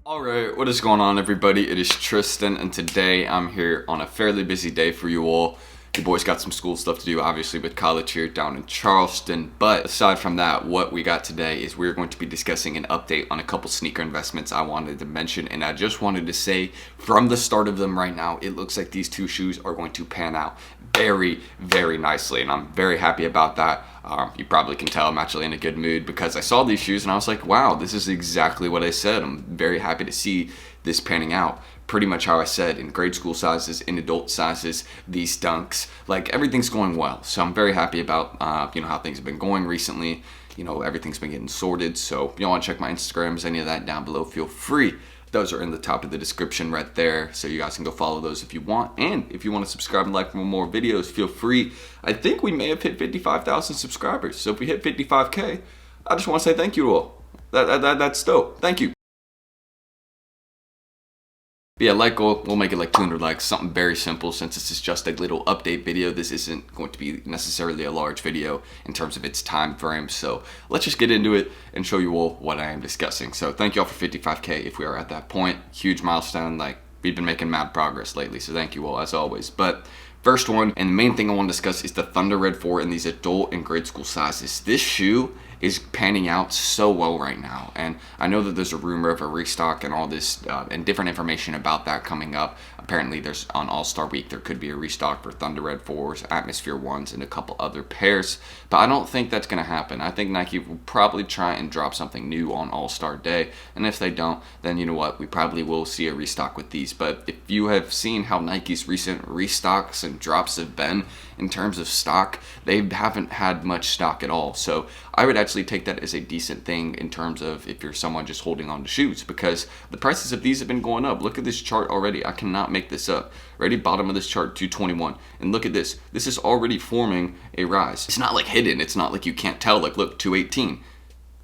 Alright, what is going on everybody? It is Tristan and today I'm here on a fairly busy day for you all. Your boy's got some school stuff to do, obviously with college here down in Charleston, but aside from that, what we got today is we're going to be discussing an update on a couple sneaker investments I wanted to mention, and I just wanted to say from the start of them right now, it looks like these two shoes are going to pan out very nicely, and I'm very happy about that. You probably can tell I'm actually in a good mood because I saw these shoes and I was like, wow, this is exactly what I said. I'm very happy to see this panning out. Pretty much how I said, in grade school sizes, in adult sizes, these dunks, like everything's going well. So I'm very happy about how things have been going recently. Everything's been getting sorted. So if you want to check my Instagrams, any of that down below, feel free. Those are in the top of the description right there, so you guys can go follow those if you want. And if you want to subscribe and like for more videos, feel free. I think we may have hit 55,000 subscribers, so if we hit 55K, I just want to say thank you to all. That's dope. Thank you. But yeah, like goal, we'll make it like 200 likes, something very simple since this is just a little update video. This isn't going to be necessarily a large video in terms of its time frame. So let's just get into it and show you all what I am discussing. So thank you all for 55K if we are at that point. Huge milestone, like we've been making mad progress lately. So thank you all as always. But first one, and the main thing I want to discuss is the Thunder Red 4 in these adult and grade school sizes. This shoe is panning out so well right now, and I know that there's a rumor of a restock and all this and different information about that coming up. Apparently there's on All-Star Week there could be a restock for Thunder Red 4s, Atmosphere 1s, and a couple other pairs, but I don't think that's going to happen. I think Nike will probably try and drop something new on All-Star Day, and if they don't, then you know what, we probably will see a restock with these. But if you have seen how Nike's recent restocks and drops have been in terms of stock, they haven't had much stock at all. So I would actually take that as a decent thing in terms of if you're someone just holding on to shoes, because the prices of these have been going up. Look at this chart already. I cannot make this up. Ready? Bottom of this chart, 221. And look at this. This is already forming a rise. It's not like hidden. It's not like you can't tell. Like, look, 218,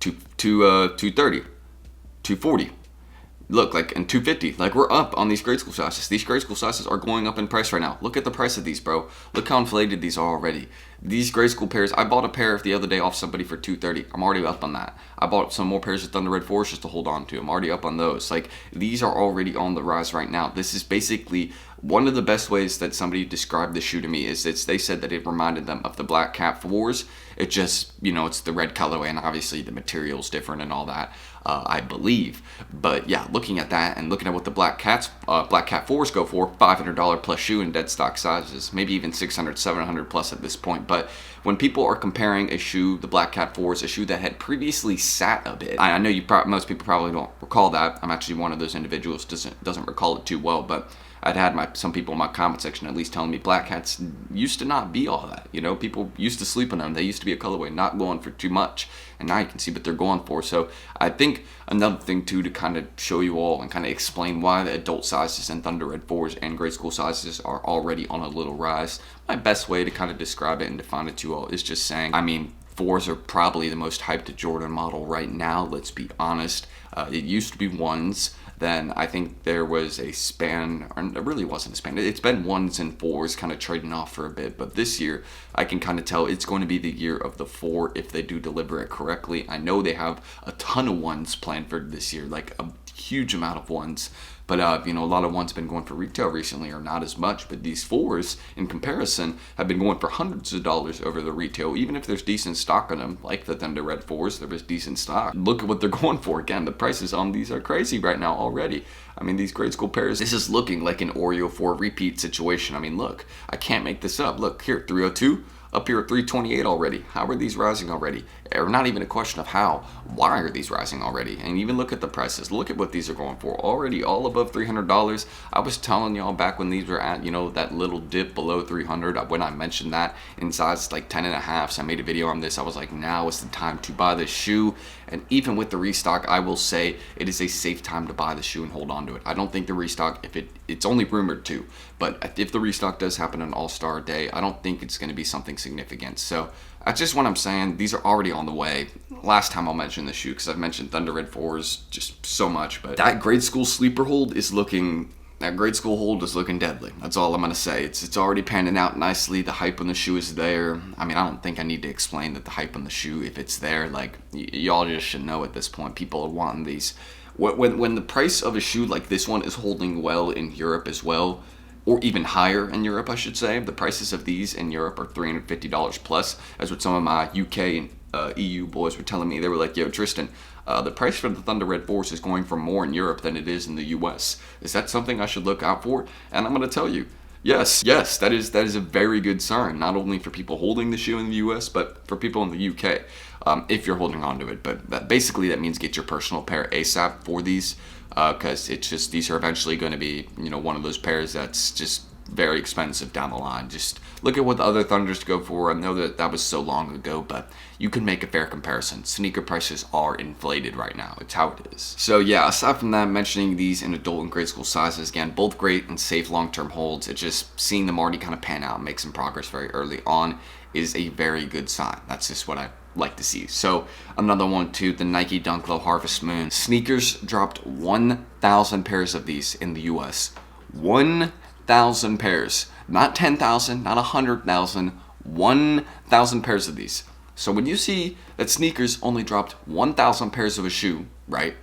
230, 240. Look, like in 250, like we're up on these grade school sizes. These grade school sizes are going up in price right now. Look at the price of these, bro. Look how inflated these are already. These grade school pairs, I bought a pair the other day off somebody for $230. I'm already up on that. I bought some more pairs of Thunder Red 4s just to hold on to. I'm already up on those. Like, these are already on the rise right now. This is basically one of the best ways that somebody described the shoe to me is they said that it reminded them of the Black Cat 4s. It just, it's the red colorway, and obviously the material's different and all that, I believe. But yeah, looking at that and looking at what the Black Cat 4s go for, $500 plus shoe in dead stock sizes, maybe even 600, 700 plus at this point. But when people are comparing a shoe, the Black Cat 4s, a shoe that had previously sat a bit, I know most people probably don't recall that. I'm actually one of those individuals doesn't recall it too well, but I'd had some people in my comment section at least telling me Black Cats used to not be all that. People used to sleep on them. They used to be a colorway, not going for too much. And now you can see what they're going for. So I think another thing too to kind of show you all and kind of explain why the adult sizes and Thunder Red 4s and grade school sizes are already on a little rise. My best way to kind of describe it and define it to you all is just saying, 4s are probably the most hyped Jordan model right now, let's be honest. It used to be 1s. Then I think there was a span, or it really wasn't a span. It's been 1s and 4s kind of trading off for a bit, but this year I can kind of tell it's going to be the year of the 4 if they do deliver it correctly. I know they have a ton of 1s planned for this year, like a huge amount of 1s. But, a lot of 1s been going for retail recently, or not as much. But these 4s, in comparison, have been going for hundreds of dollars over the retail. Even if there's decent stock on them, like the Thunder Red 4s, there was decent stock. Look at what they're going for. Again, the prices on these are crazy right now already. These grade school pairs, this is looking like an Oreo 4 repeat situation. Look, I can't make this up. Look, here, 302. Up here at 328 already. How are these rising already? Or not even a question of how. Why are these rising already? And even look at the prices. Look at what these are going for. Already all above $300. I was telling y'all back when these were at, that little dip below 300, when I mentioned that in size like 10 and a half. So I made a video on this. I was like, now is the time to buy this shoe. And even with the restock, I will say it is a safe time to buy the shoe and hold on to it. I don't think the restock, it's only rumored to, but if the restock does happen on All-Star Day, I don't think it's going to be something significant. So that's just what I'm saying. These are already on the way. Last time I'll mention the shoe because I've mentioned Thunder Red 4s just so much, but that grade school sleeper hold is looking That grade school hold is looking deadly. That's all I'm going to say. It's already panning out nicely. The hype on the shoe is there. I mean, I don't think I need to explain that the hype on the shoe, if it's there, like, y'all just should know at this point. People are wanting these When the price of a shoe like this one is holding well in Europe as well, or even higher in Europe, I should say. The prices of these in Europe are $350 plus. That's what some of my UK and EU boys were telling me. They were like, yo, Tristan, the price for the Thunder Red Force is going for more in Europe than it is in the US. Is that something I should look out for? And I'm going to tell you, yes, that is a very good sign, not only for people holding the shoe in the US, but for people in the UK, if you're holding on to it. But basically that means get your personal pair ASAP for these, because it's just, these are eventually going to be, you know, one of those pairs that's just very expensive down the line. Just look at what the other Thunders go for. I know that was so long ago, but you can make a fair comparison. Sneaker prices are inflated right now. It's how it is. So yeah, aside from that, mentioning these in adult and grade school sizes, again, both great and safe long-term holds. It's just seeing them already kind of pan out and make some progress very early on is a very good sign. That's just what I like to see. So another one too, the Nike Dunk Low Harvest Moon. Sneakers dropped 1,000 pairs of these in the US. 1,000 pairs. Not 10,000, not 100,000, 1,000 pairs of these. So when you see that sneakers only dropped 1,000 pairs of a shoe, right?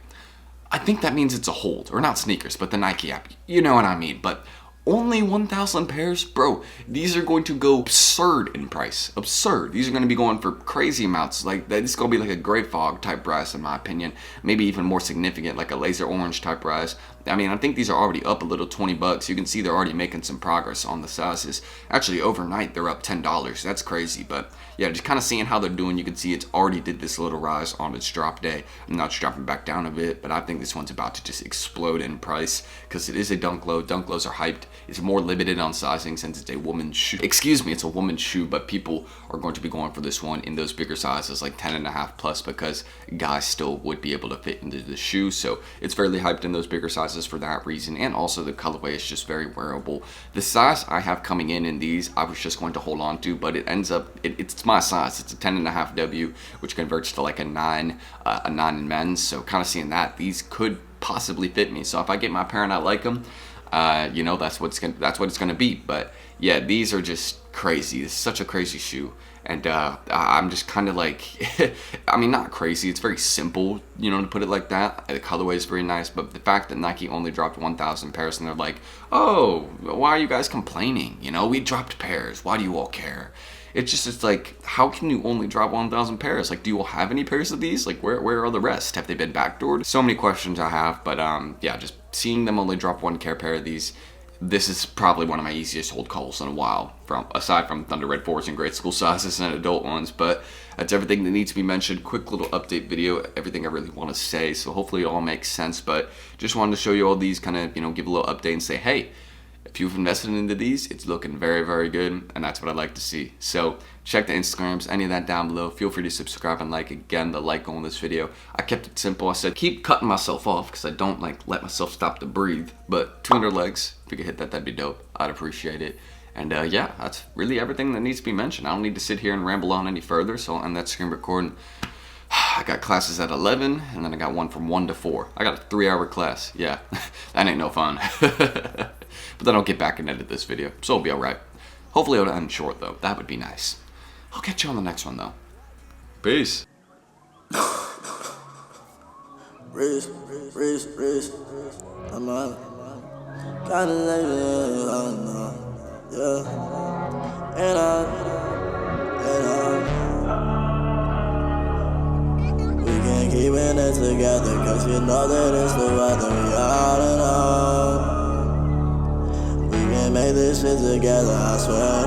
I think that means it's a hold, or not sneakers, but the Nike app. You know what I mean, but only 1,000 pairs? Bro, these are going to go absurd in price. Absurd. These are going to be going for crazy amounts. Like, this is going to be like a gray fog type price in my opinion. Maybe even more significant, like a laser orange type price. I mean, I think these are already up a little, $20. You can see they're already making some progress on the sizes. Actually, overnight, they're up $10. That's crazy. But yeah, just kind of seeing how they're doing, you can see it's already did this little rise on its drop day. I'm not dropping back down a bit, but I think this one's about to just explode in price because it is a dunk low. Dunk lows are hyped. It's more limited on sizing since it's a woman's shoe. Excuse me, it's a woman's shoe, but people are going to be going for this one in those bigger sizes, like 10.5 plus, because guys still would be able to fit into the shoe. So it's fairly hyped in those bigger sizes for that reason, and also the colorway is just very wearable. The size I have coming in these, I was just going to hold on to, but it ends up, it's my size. It's a 10.5 W, which converts to like a 9 in men's. So kind of seeing that, these could possibly fit me. So if I get my pair and I like them, you know, that's what it's gonna be. But yeah, these are just crazy. It's such a crazy shoe, and I'm just kind of like, I mean, not crazy. It's very simple, you know, to put it like that. The colorway is very nice, but the fact that Nike only dropped 1,000 pairs, and they're like, oh, why are you guys complaining? You know, we dropped pairs. Why do you all care? It's like, how can you only drop 1,000 pairs? Like, do you all have any pairs of these? Like, where are the rest? Have they been backdoored? So many questions I have, but yeah, just seeing them only drop one pair of these, this is probably one of my easiest hold calls in a while, aside from Thunder Red 4s and grade school sizes and adult ones. But that's everything that needs to be mentioned. Quick little update video, everything I really want to say, so hopefully it all makes sense. But just wanted to show you all these, kind of, you know, give a little update and say, hey, if you've invested into these, it's looking very, very good, and that's what I like to see. So check the Instagrams, any of that down below. Feel free to subscribe and like. Again, the like on this video, I kept it simple. I said keep cutting myself off because I don't like let myself stop to breathe. But 200 legs, if you could hit that, that'd be dope. I'd appreciate it. And yeah, that's really everything that needs to be mentioned. I don't need to sit here and ramble on any further, so I'll end that screen recording. I got classes at 11, and then I got one from 1 to 4. I got a 3-hour class. Yeah, that ain't no fun. But then I'll get back and edit this video, so it'll be alright. Hopefully it'll end short, though. That would be nice. I'll catch you on the next one, though. Peace. Wrist, I'm on. Kinda like yeah. And we can keep it together, cause you know that it's the weather, we all in all. We can make this shit together, I swear.